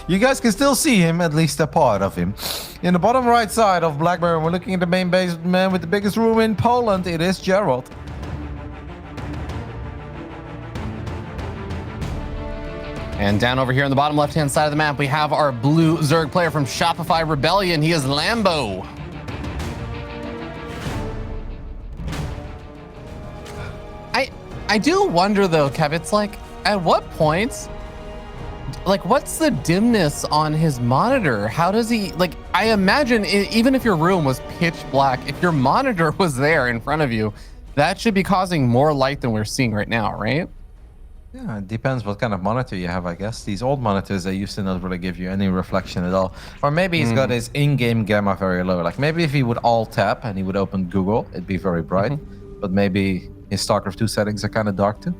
You guys can still see him, at least a part of him. In the bottom right side of Blackburn, we're looking at the main base man with the biggest room in Poland. It is Gerald. And down over here on the bottom left-hand side of the map, we have our blue Zerg player from Shopify Rebellion. He is Lambo. I do wonder though, Kev, it's like, at what point, like, what's the dimness on his monitor? How does he, like, I imagine even if your room was pitch black, if your monitor was there in front of you, that should be causing more light than we're seeing right now, right? Yeah, it depends what kind of monitor you have, I guess. These old monitors, they used to not really give you any reflection at all. Or maybe he's got his in-game gamma very low. Like maybe if he would alt-tab and he would open Google, it'd be very bright. But maybe his StarCraft 2 settings are kind of dark too.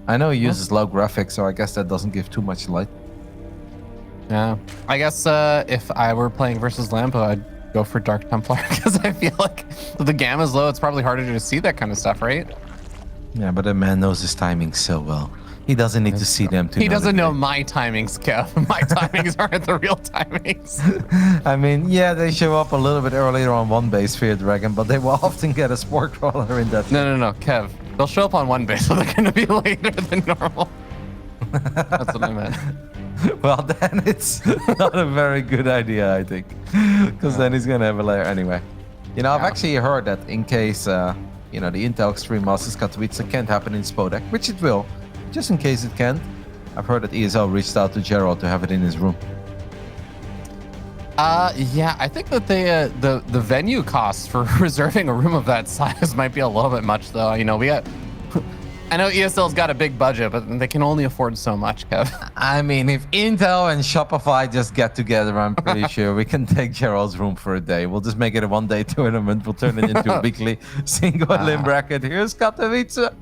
I know he uses low graphics, so I guess that doesn't give too much light. Yeah, I guess if I were playing versus Lambo, I'd go for Dark Templar because I feel like if the gamma's low, it's probably harder to see that kind of stuff, right? Yeah, but that man knows his timing so well. He doesn't need to see them to He doesn't know my timings, Kev. My timings aren't the real timings. I mean, yeah, they show up a little bit earlier on one base, Fear Dragon, but they will often get a Spore Crawler in that. No, Kev. They'll show up on one base, so they're going to be later than normal. That's what I meant. Well, then it's not a very good idea, I think, because then he's going to have a layer anyway. You know, I've actually heard that in case, you know, the Intel Extreme Masters Katowice can't happen in Spodek, which it will. Just in case it can't, I've heard that ESL reached out to Gerald to have it in his room. Yeah, I think that they, the venue costs for reserving a room of that size might be a little bit much, though. You know, I know ESL's got a big budget, but they can only afford so much, Kev. I mean, if Intel and Shopify just get together, I'm pretty sure we can take Gerald's room for a day. We'll just make it a one-day tournament. We'll turn it into a weekly single elim bracket. Here's Katowice.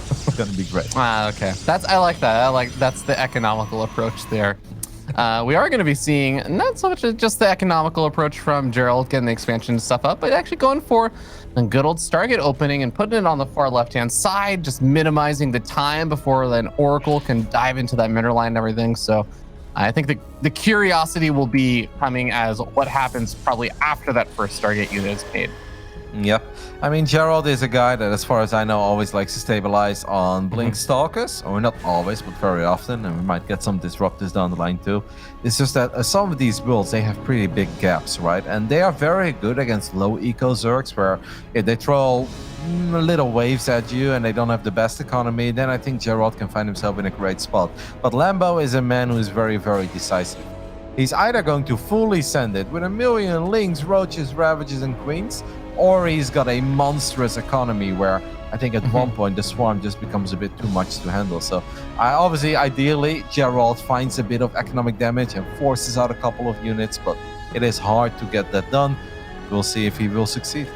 It's gonna be great. Okay. I like that. That's the economical approach there. We are going to be seeing not so much just the economical approach from Gerald getting the expansion stuff up, but actually going for a good old Stargate opening and putting it on the far left-hand side, just minimizing the time before then Oracle can dive into that middle line and everything. So I think the curiosity will be coming as what happens probably after that first Stargate unit is made. Yep. I mean, Gerald is a guy that, as far as I know, always likes to stabilize on Blink Stalkers, or not always, but very often, and we might get some disruptors down the line too. It's just that some of these builds, they have pretty big gaps, right? And they are very good against low eco Zergs, where if they throw little waves at you and they don't have the best economy, then I think Gerald can find himself in a great spot. But Lambo is a man who is very, very decisive. He's either going to fully send it with a million Lings, Roaches, Ravages, and Queens, or he's got a monstrous economy where I think at one point the Swarm just becomes a bit too much to handle. So obviously, ideally, Gerald finds a bit of economic damage and forces out a couple of units, but it is hard to get that done. We'll see if he will succeed.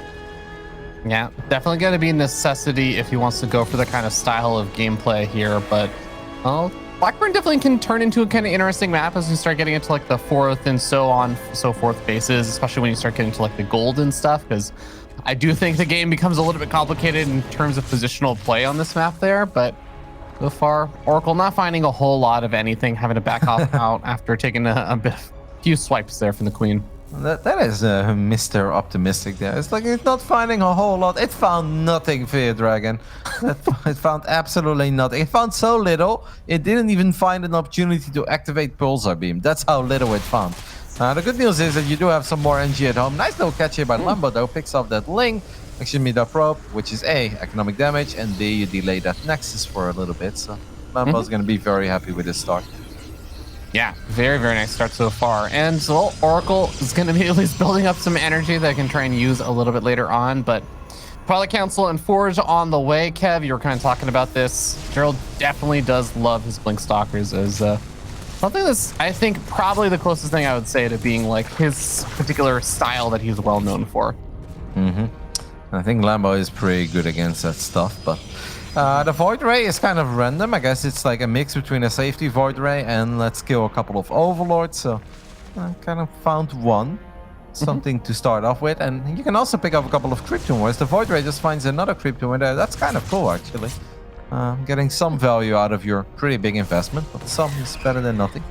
Yeah, definitely going to be a necessity if he wants to go for the kind of style of gameplay here, but Blackburn definitely can turn into a kind of interesting map as you start getting into like the fourth and so on, so forth bases, especially when you start getting to like the gold and stuff, because I do think the game becomes a little bit complicated in terms of positional play on this map there, but so far, Oracle not finding a whole lot of anything, having to back off out after taking a few swipes there from the Queen. That is Mr. Optimistic there. It's like it's not finding a whole lot. It found nothing, Fear Dragon. It found absolutely nothing. It found so little, it didn't even find an opportunity to activate Pulsar Beam. That's how little it found. The good news is that you do have some more NG at home. Nice little catch here by Lambo, though. Picks up that Ling, excuse me, that probe, which is A, economic damage, and B, you delay that Nexus for a little bit. So Lambo's going to be very happy with his start. Yeah, very, very nice start so far. And so Oracle is going to be at least building up some energy that I can try and use a little bit later on. But Pilot Council and Forge on the way. Kev, you were kind of talking about this. Gerald definitely does love his Blink Stalkers as something that's, I think, probably the closest thing I would say to being like his particular style that he's well known for. I think Lambo is pretty good against that stuff, but the Void Ray is kind of random. I guess it's like a mix between a safety Void Ray and let's kill a couple of Overlords. So I kind of found something to start off with. And you can also pick up a couple of Crypto Wars. The Void Ray just finds another Crypto in there. That's kind of cool, actually. Getting some value out of your pretty big investment, but some is better than nothing.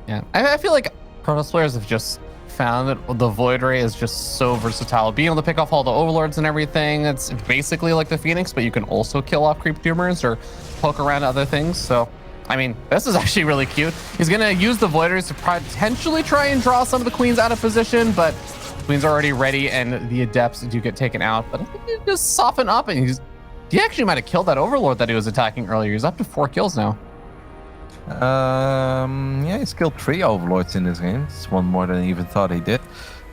Yeah, I feel like Protoss players have just found that the Void Ray is just so versatile. Being able to pick off all the Overlords and everything, it's basically like the Phoenix, but you can also kill off creep tumors or poke around other things. So, I mean, this is actually really cute. He's going to use the Void Rays to potentially try and draw some of the Queens out of position, but Queens are already ready and the Adepts do get taken out. But I think he just soften up and he actually might have killed that Overlord that he was attacking earlier. He's up to 4 kills now. Yeah, he's killed 3 Overlords in this game. It's one more than he even thought he did.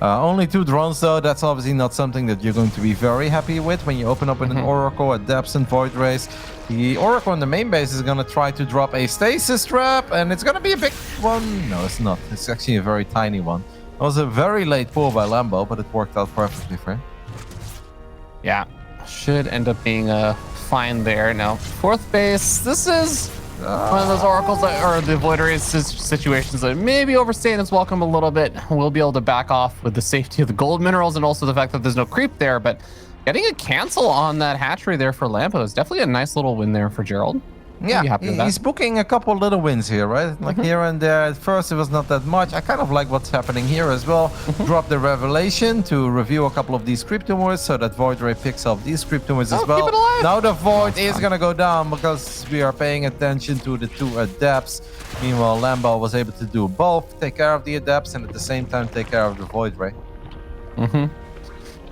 Only 2 drones though. That's obviously not something that you're going to be very happy with when you open up with an Oracle, Adepts, and Void Rays. The Oracle in the main base is going to try to drop a stasis trap, and it's going to be a big one. No, it's not. It's actually a very tiny one. It was a very late pull by Lambo, but it worked out perfectly for him. Yeah, should end up being a fine there. Now, 4th base. This is one of those oracles that, or the Void Rays situations that maybe overstaying its welcome a little bit. We'll be able to back off with the safety of the gold minerals and also the fact that there's no creep there. But getting a cancel on that hatchery there for Lambo is definitely a nice little win there for Gerald. Yeah, he's booking a couple little wins here, right? Like here and there. At first, it was not that much. I kind of like what's happening here as well. Drop the Revelation to review a couple of these Cryptomors so that Void Ray picks up these Cryptomors as well. Keep it alive. Now the Void is going to go down because we are paying attention to the 2 Adepts. Meanwhile, Lambo was able to do both, take care of the Adepts and at the same time take care of the Void Ray.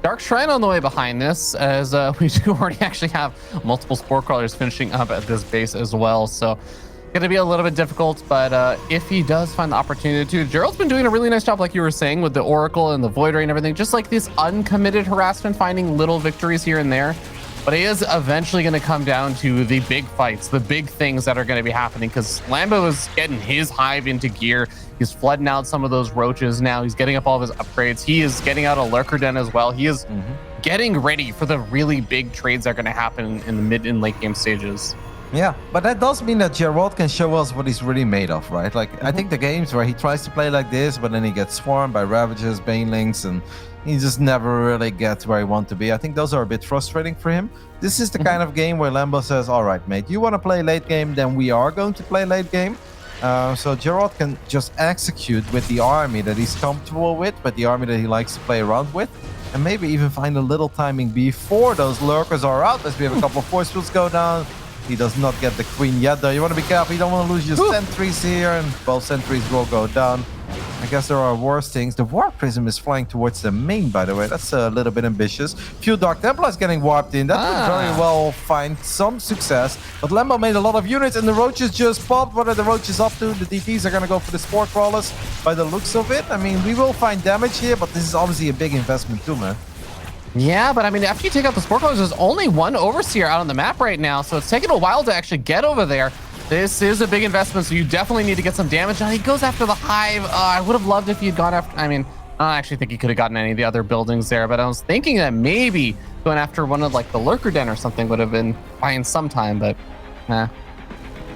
Dark Shrine on the way behind this, as we do already actually have multiple Spore Crawlers finishing up at this base as well. So, going to be a little bit difficult, but if he does find the opportunity to, Gerald's been doing a really nice job, like you were saying, with the Oracle and the Void Ray and everything. Just like this uncommitted harassment, finding little victories here and there. But it is eventually going to come down to the big fights, the big things that are going to be happening, because Lambo is getting his hive into gear. He's flooding out some of those roaches now. He's getting up all of his upgrades. He is getting out a lurker den as well. He is getting ready for the really big trades that are going to happen in the mid and late game stages. Yeah, but that does mean that Gerald can show us what he's really made of, right? Like, I think the games where he tries to play like this, but then he gets swarmed by Ravagers, Banelings, and he just never really gets where he wants to be. I think those are a bit frustrating for him. This is the kind of game where Lambo says, all right, mate, you want to play late game, then we are going to play late game. So Gerald can just execute with the army that he's comfortable with, but the army that he likes to play around with, and maybe even find a little timing before those lurkers are out, as we have a couple of force fields go down. He does not get the queen yet, though. You want to be careful. You don't want to lose your sentries here, and both sentries will go down. I guess there are worse things. The Warp Prism is flying towards the main, by the way. That's a little bit ambitious. Few Dark Templars getting warped in. That would very well find some success. But Lambo made a lot of units, and the Roaches just popped. What are the Roaches up to? The DTs are going to go for the Spore Crawlers by the looks of it. I mean, we will find damage here, but this is obviously a big investment too, man. Yeah, but I mean, after you take out the Spore Crawlers, there's only one Overseer out on the map right now, so it's taking a while to actually get over there. This is a big investment, so you definitely need to get some damage. Now he goes after the Hive. I would have loved if he had gone after, I mean, I don't actually think he could have gotten any of the other buildings there, but I was thinking that maybe going after one of like the Lurker Den or something would have been fine sometime, but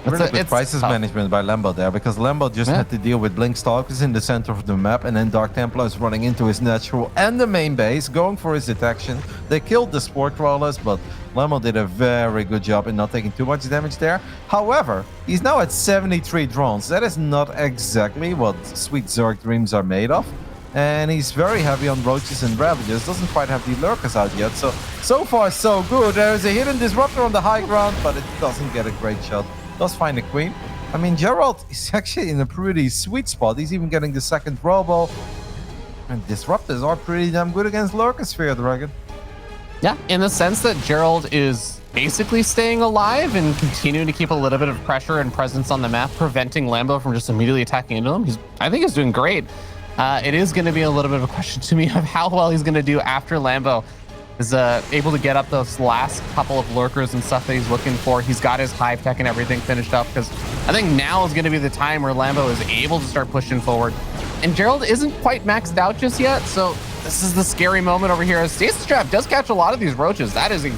Really good crisis management by Lambo there, because Lambo just had to deal with Blink Stalkers in the center of the map, and then Dark Templars running into his natural and the main base, going for his detection. They killed the Spore Crawlers, but Lambo did a very good job in not taking too much damage there. However, he's now at 73 drones. That is not exactly what Sweet Zerg Dreams are made of. And he's very heavy on Roaches and Ravagers. Doesn't quite have the Lurkers out yet. So far, so good. There's a hidden Disruptor on the high ground, but it doesn't get a great shot. Does find a queen. I mean, Gerald is actually in a pretty sweet spot. He's even getting the second Robo. And Disruptors are pretty damn good against Lurkers, Fear Dragon. Yeah, in the sense that Gerald is basically staying alive and continuing to keep a little bit of pressure and presence on the map, preventing Lambo from just immediately attacking into him. I think he's doing great. It is going to be a little bit of a question to me of how well he's going to do after Lambo is able to get up those last couple of lurkers and stuff that he's looking for. He's got his hive tech and everything finished up, because I think now is going to be the time where Lambo is able to start pushing forward. And Gerald isn't quite maxed out just yet, so this is the scary moment over here. As Stasis Trap does catch a lot of these roaches. That is a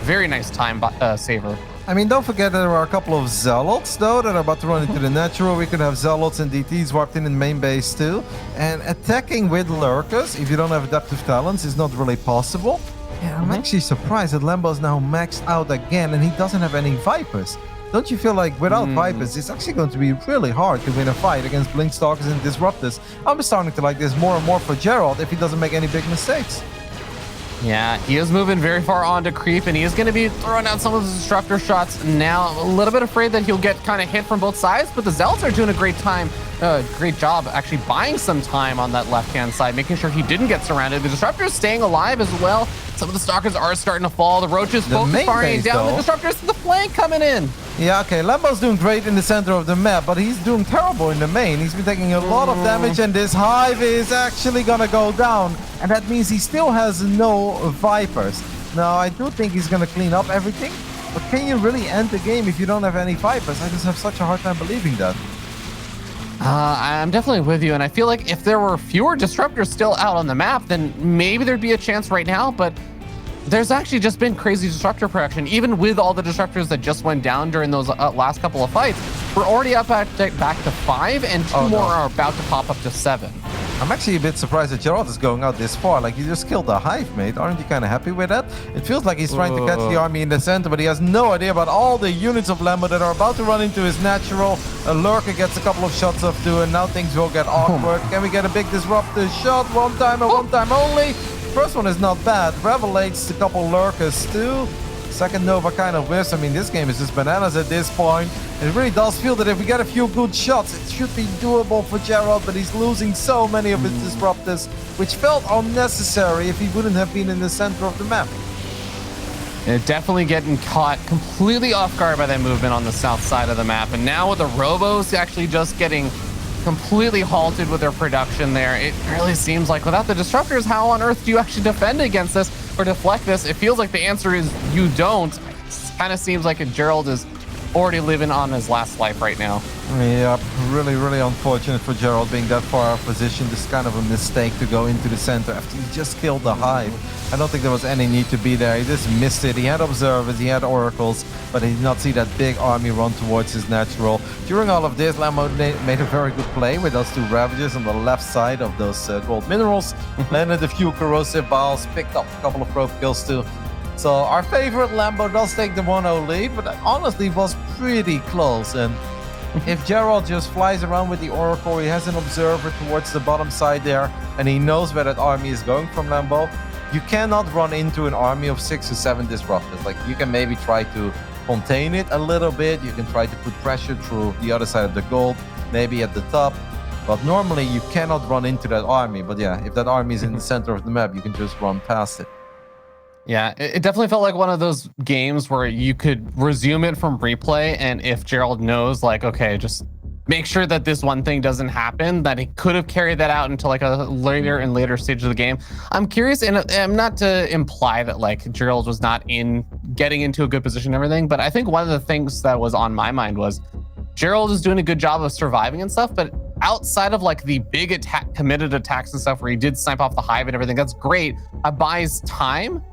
very nice time saver. I mean, don't forget there are a couple of Zealots, though, that are about to run into the natural. We could have Zealots and DTs warped in the main base, too. And attacking with Lurkers, if you don't have Adaptive Talents, is not really possible. Yeah, I'm actually surprised that Lambo's now maxed out again, and he doesn't have any Vipers. don't you feel like without Vipers, it's actually going to be really hard to win a fight against Blinkstalkers and Disruptors? I'm starting to like this more and more for Gerald if he doesn't make any big mistakes. Yeah, he is moving very far onto creep, and he is going to be throwing out some of his disruptor shots now. I'm a little bit afraid that he'll get kind of hit from both sides, but the Zealots are doing a great job actually buying some time on that left-hand side, making sure he didn't get surrounded. The disruptor is staying alive as well. Some of the stalkers are starting to fall. The roaches focus firing down. The disruptors to the flank coming in. Yeah, okay, Lambo's doing great in the center of the map, but he's doing terrible in the main. He's been taking a lot of damage, and this hive is actually gonna go down. And that means he still has no Vipers. Now, I do think he's gonna clean up everything, but can you really end the game if you don't have any Vipers? I just have such a hard time believing that. I'm definitely with you, and I feel like if there were fewer disruptors still out on the map, then maybe there'd be a chance right now, but there's actually just been crazy disruptor production. Even with all the disruptors that just went down during those last couple of fights, we're already up back to 5, and two more are about to pop up to 7. I'm actually a bit surprised that Gerald is going out this far. Like, you just killed the hive, mate. Aren't you kind of happy with that? It feels like he's trying to catch the army in the center, but he has no idea about all the units of Lambo that are about to run into his natural. A lurker gets a couple of shots off too, and now things will get awkward. Can we get a big disruptor shot? One time and one time only. First one is not bad. Revelates a couple lurkers too. Second Nova kind of whiffs. I mean, this game is just bananas at this point. It really does feel that if we get a few good shots, it should be doable for Gerald, but he's losing so many of his disruptors, which felt unnecessary if he wouldn't have been in the center of the map. And definitely getting caught completely off guard by that movement on the south side of the map. And now with the Robos actually just getting completely halted with their production there, it really seems like without the disruptors, how on earth do you actually defend against this or deflect this? It feels like the answer is you don't. It kind of seems like Gerald is already living on his last life right now. Yeah, really, really unfortunate for Gerald being that far out of position. This is kind of a mistake to go into the center after he just killed the hive. I don't think there was any need to be there. He just missed it. He had observers, he had oracles, but he did not see that big army run towards his natural. During all of this, Lambo made a very good play with those 2 Ravagers on the left side of those gold minerals. Landed a few corrosive balls, picked up a couple of probe kills too. So our favorite Lambo does take the 1-0 lead, but that honestly was pretty close. And if Gerald just flies around with the Oracle, he has an observer towards the bottom side there, and he knows where that army is going from Lambo, you cannot run into an army of 6 or 7 disruptors. Like, you can maybe try to contain it a little bit, you can try to put pressure through the other side of the gold, maybe at the top, but normally you cannot run into that army. But yeah, if that army is in the center of the map, you can just run past it. Yeah, it definitely felt like one of those games where you could resume it from replay, and if Gerald knows, like, okay, just make sure that this one thing doesn't happen, that he could have carried that out into like a later stage of the game. I'm curious, and I'm not to imply that like Gerald was not getting into a good position and everything, but I think one of the things that was on my mind was Gerald is doing a good job of surviving and stuff, but outside of like the big committed attacks and stuff where he did snipe off the hive and everything, that's great. It buys time.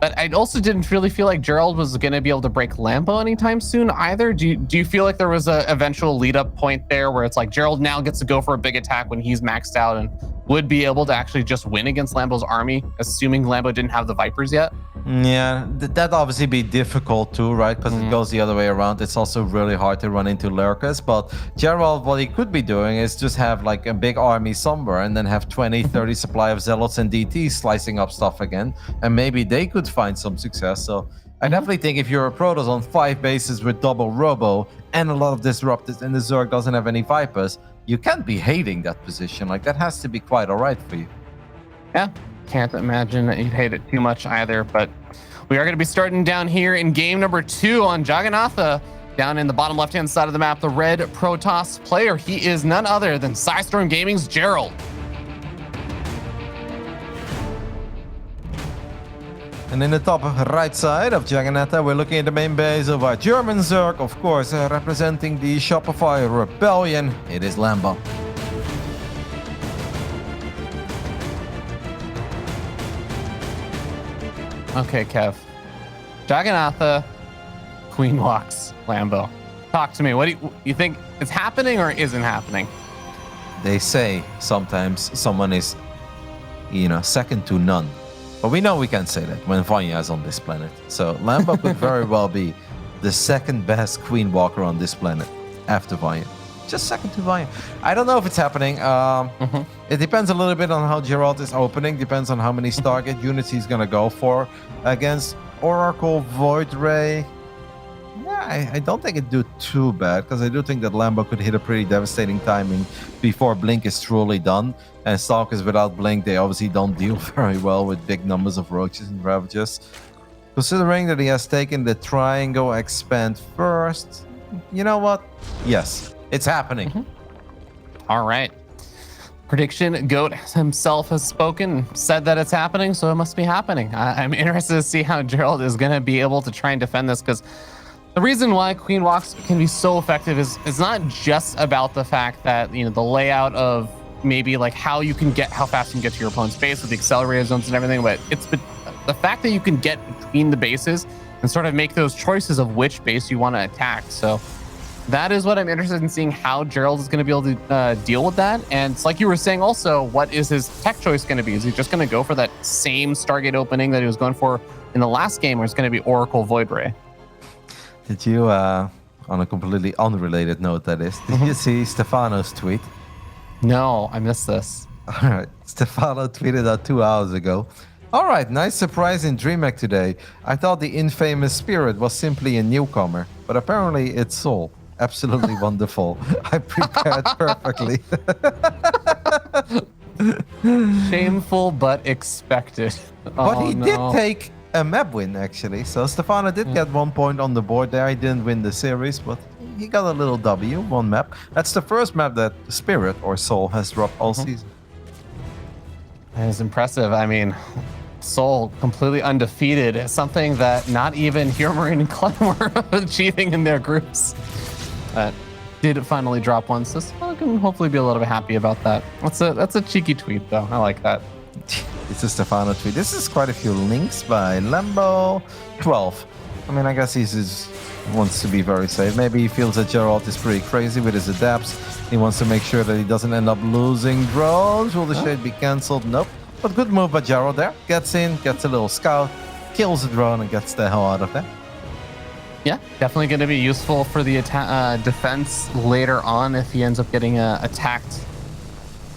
But I also didn't really feel like Gerald was going to be able to break Lambo anytime soon either. Do you feel like there was a eventual lead up point there where it's like Gerald now gets to go for a big attack when he's maxed out and would be able to actually just win against Lambo's army, assuming Lambo didn't have the Vipers yet? Yeah, that'd obviously be difficult too, right? Because it goes the other way around. It's also really hard to run into lurkers. But Gerald, what he could be doing is just have like a big army somewhere and then have 20, 30 supply of Zealots and DTs slicing up stuff again. And maybe they could find some success. So I definitely think if you're a Protoss on 5 bases with double Robo and a lot of disruptors and the Zerg doesn't have any Vipers, you can't be hating that position. Like, that has to be quite all right for you. Yeah, can't imagine that you'd hate it too much either, but we are going to be starting down here in game number 2 on Jagannatha. Down in the bottom left-hand side of the map, the red Protoss player, he is none other than Psystorm Gaming's Gerald. And in the top right side of Jagannatha, we're looking at the main base of our German Zerg, of course, representing the Shopify Rebellion. It is Lambo. Okay, Kev. Jagannatha, Queen walks, Lambo. Talk to me. What do you think is happening or isn't happening? They say sometimes someone is, second to none. But we know we can't say that when Vanya is on this planet. So Lambo could very well be the second best Queen Walker on this planet after Vanya. Just second to Vanya. I don't know if it's happening. It depends a little bit on how Gerald is opening. Depends on how many Stargate units he's going to go for against Oracle, Void Ray. Yeah, I don't think it'd do too bad, because I do think that Lambo could hit a pretty devastating timing before Blink is truly done. And Stalkers without Blink, they obviously don't deal very well with big numbers of Roaches and Ravages. Considering that he has taken the Triangle Expand first, you know what? Yes, it's happening. All right. Prediction Goat himself has spoken, said that it's happening, so it must be happening. I'm interested to see how Gerald is going to be able to try and defend this, because the reason why Queen Walks can be so effective is it's not just about the fact that, you know, the layout of maybe like how fast you can get to your opponent's base with the accelerated zones and everything, but it's the fact that you can get between the bases and sort of make those choices of which base you want to attack. So that is what I'm interested in seeing, how Gerald is going to be able to deal with that. And it's like you were saying also, what is his tech choice going to be? Is he just going to go for that same Stargate opening that he was going for in the last game, or is it going to be Oracle Void Ray? Did you, on a completely unrelated note that is, did you see Stefano's tweet? No, I missed this. All right, Stefano tweeted out 2 hours ago. All right, nice surprise in DreamHack today. I thought the infamous Spirit was simply a newcomer, but apparently it's Soul. Absolutely wonderful. I prepared perfectly. Shameful but expected. But he did take a map win, actually. So Stefano did get 1 point on the board there. He didn't win the series, but he got a little W, 1 map. That's the first map that Spirit or Soul has dropped all season. That is impressive. I mean, Soul completely undefeated is something that not even Hero Marine and Clem were achieving in their groups. Did finally drop one, so I can hopefully be a little bit happy about that. That's a cheeky tweet, though. I like that. It's a Stefano tweet. This is quite a few links by Lambo 12. I mean, I guess he wants to be very safe. Maybe he feels that Gerald is pretty crazy with his adapts. He wants to make sure that he doesn't end up losing drones. Will the shade be cancelled? Nope. But good move by Gerald there. Gets in, gets a little scout, kills the drone, and gets the hell out of there. Yeah, definitely going to be useful for the defense later on if he ends up getting attacked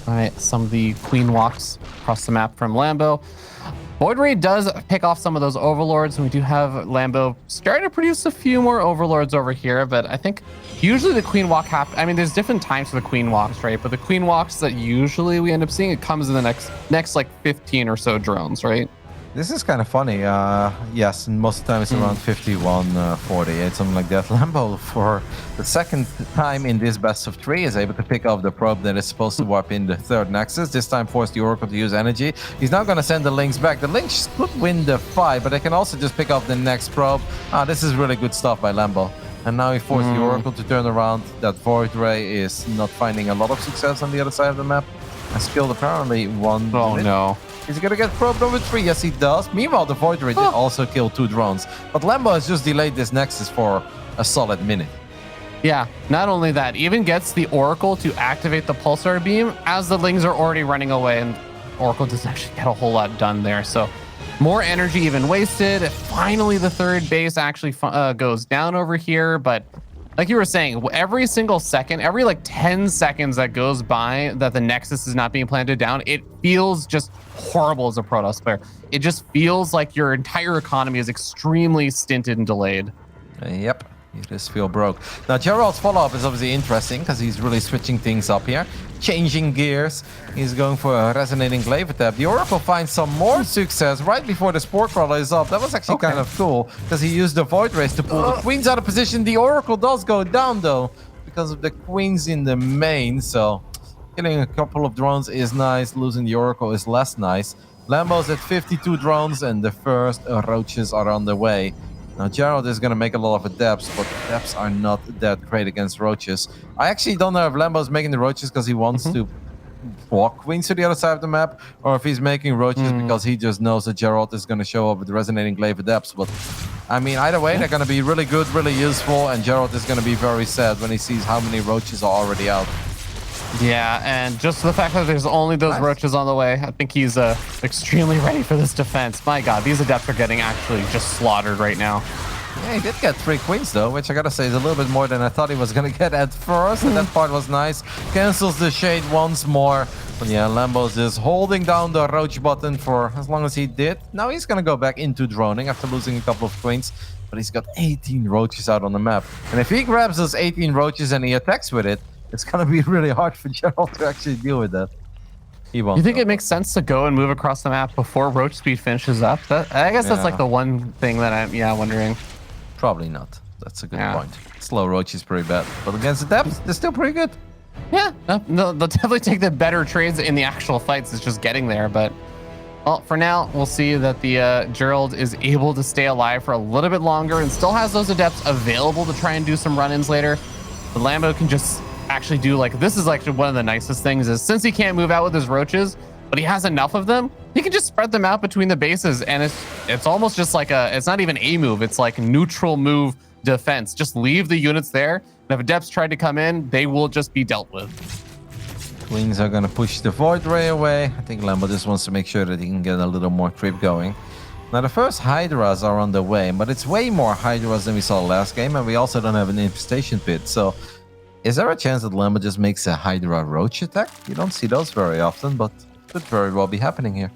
by some of the Queen Walks across the map from Lambo. Void Ray does pick off some of those Overlords, and we do have Lambo starting to produce a few more Overlords over here, but I think usually the Queen Walk I mean, there's different times for the Queen Walks, right? But the Queen Walks that usually we end up seeing, it comes in the next like 15 or so drones, right? This is kind of funny. Yes, and most of the time it's around 51, 48, something like that. Lambo, for the second time in this best of 3, is able to pick off the probe that is supposed to warp in the third nexus. This time force the Oracle to use energy. He's now going to send the Lynx back. The Lynx could win the fight, but they can also just pick off the next probe. This is really good stuff by Lambo. And now he forced the Oracle to turn around. That Void Ray is not finding a lot of success on the other side of the map. Has killed apparently 1. Oh no. Is he gonna get probe number 3? Yes, he does. Meanwhile, the Void Ray did also kill 2 drones. But Lambo has just delayed this Nexus for a solid minute. Yeah, not only that, even gets the Oracle to activate the Pulsar Beam as the Lings are already running away, and Oracle doesn't actually get a whole lot done there. So more energy even wasted. Finally, the third base actually goes down over here, but like you were saying, every single second, every like 10 seconds that goes by that the Nexus is not being planted down, it feels just horrible as a Protoss player. It just feels like your entire economy is extremely stinted and delayed. Yep. You just feel broke. Now, Gerald's follow-up is obviously interesting because he's really switching things up here. Changing gears. He's going for a resonating glaive attack. The Oracle finds some more success right before the Spore Crawler is up. That was actually kind of cool because he used the Void Race to pull the Queens out of position. The Oracle does go down, though, because of the Queens in the main. So killing a couple of drones is nice. Losing the Oracle is less nice. Lambo's at 52 drones, and the first Roaches are on the way. Now, Gerald is going to make a lot of adepts, but adepts are not that great against Roaches. I actually don't know if Lambo's making the Roaches because he wants to walk Queens to the other side of the map, or if he's making Roaches because he just knows that Gerald is going to show up with Resonating Glaive adepts. But, I mean, either way, they're going to be really good, really useful, and Gerald is going to be very sad when he sees how many Roaches are already out. Yeah, and just the fact that there's only those Roaches on the way, I think he's extremely ready for this defense. My god, these adepts are getting actually just slaughtered right now. Yeah, he did get 3 queens though, which I gotta say is a little bit more than I thought he was gonna get at first. And that part was nice. Cancels the shade once more. But yeah, Lambo's just holding down the roach button for as long as he did. Now he's gonna go back into droning after losing a couple of queens. But he's got 18 roaches out on the map. And if he grabs those 18 roaches and he attacks with it, it's gonna be really hard for Gerald to actually deal with that. He won't. You think it makes sense to go and move across the map before roach speed finishes up? I guess that's like the one thing that I'm wondering. Probably not. That's a good point. Slow roach is pretty bad. But against the depths, they're still pretty good. Yeah, no, they'll definitely take the better trades in the actual fights. It's just getting there. But well, for now, we'll see that the Gerald is able to stay alive for a little bit longer and still has those adepts available to try and do some run-ins later. The Lambo can just actually do like, this is actually one of the nicest things is since he can't move out with his roaches, but he has enough of them, he can just spread them out between the bases. And it's almost just like it's not even a move. It's like neutral move defense. Just leave the units there. And if adepts try to come in, they will just be dealt with. Queens are going to push the Void Ray away. I think Lambo just wants to make sure that he can get a little more creep going. Now, the first Hydras are on the way, but it's way more Hydras than we saw last game, and we also don't have an infestation pit. So, is there a chance that Lambo just makes a Hydra Roach attack? You don't see those very often, but it could very well be happening here.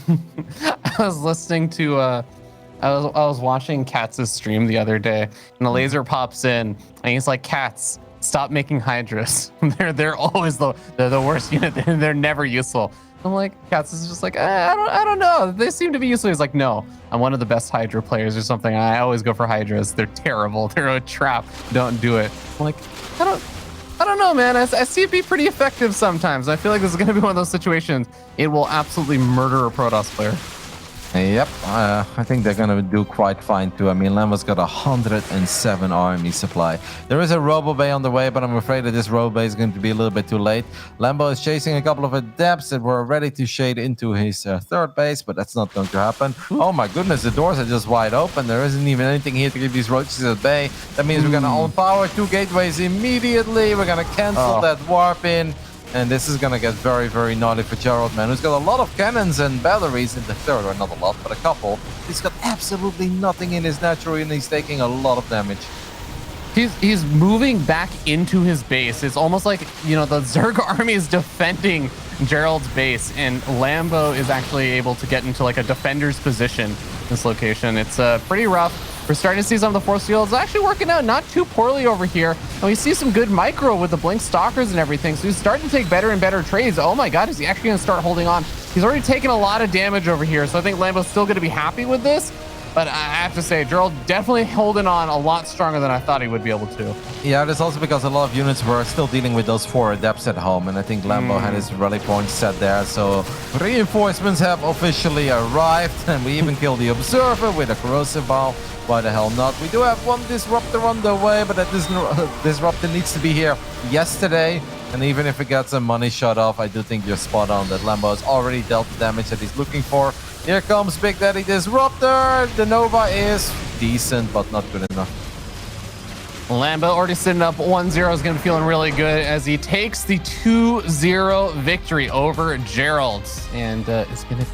I was listening to... I was watching Katz's stream the other day, and the laser pops in, and he's like, "Cats, stop making Hydras. they're always the worst unit. They're never useful." I'm like, Katz is just like, I don't know. They seem to be useful. He's like, "No, I'm one of the best Hydra players or something. I always go for Hydras. They're terrible. They're a trap. Don't do it." I'm like, I don't know, man. I see it be pretty effective sometimes. I feel like this is gonna be one of those situations. It will absolutely murder a Protoss player. Yep, I think they're going to do quite fine too. I mean, Lambo's got 107 army supply. There is a Robo Bay on the way, but I'm afraid that this Robo Bay is going to be a little bit too late. Lambo is chasing a couple of adepts that were ready to shade into his third base, but that's not going to happen. Oh my goodness, the doors are just wide open. There isn't even anything here to keep these roaches at bay. That means we're going to unpower 2 gateways immediately. We're going to cancel that warp in. And this is going to get very, very naughty for Gerald, man, who's got a lot of cannons and batteries in the third, or not a lot, but a couple. He's got absolutely nothing in his natural, and he's taking a lot of damage. He's moving back into his base. It's almost like, you know, the Zerg army is defending Gerald's base, and Lambo is actually able to get into like a defender's position in this location. It's pretty rough. We're starting to see some of the force fields actually working out not too poorly over here. And we see some good micro with the Blink Stalkers and everything. So he's starting to take better and better trades. Oh my God, is he actually going to start holding on? He's already taken a lot of damage over here. So I think Lambo's still going to be happy with this. But I have to say, Gerald definitely holding on a lot stronger than I thought he would be able to. Yeah, that's also because a lot of units were still dealing with those 4 adepts at home. And I think Lambo had his rally point set there. So reinforcements have officially arrived. And we even killed the Observer with a corrosive ball. Why the hell not? We do have 1 Disruptor on the way, but that Disruptor needs to be here yesterday. And even if it gets some money shut off, I do think you're spot on that Lambo has already dealt the damage that he's looking for. Here comes Big Daddy Disruptor. The Nova is decent, but not good enough. Lambo already sitting up 1-0, is going to be feeling really good as he takes the 2-0 victory over Gerald. And it's going to be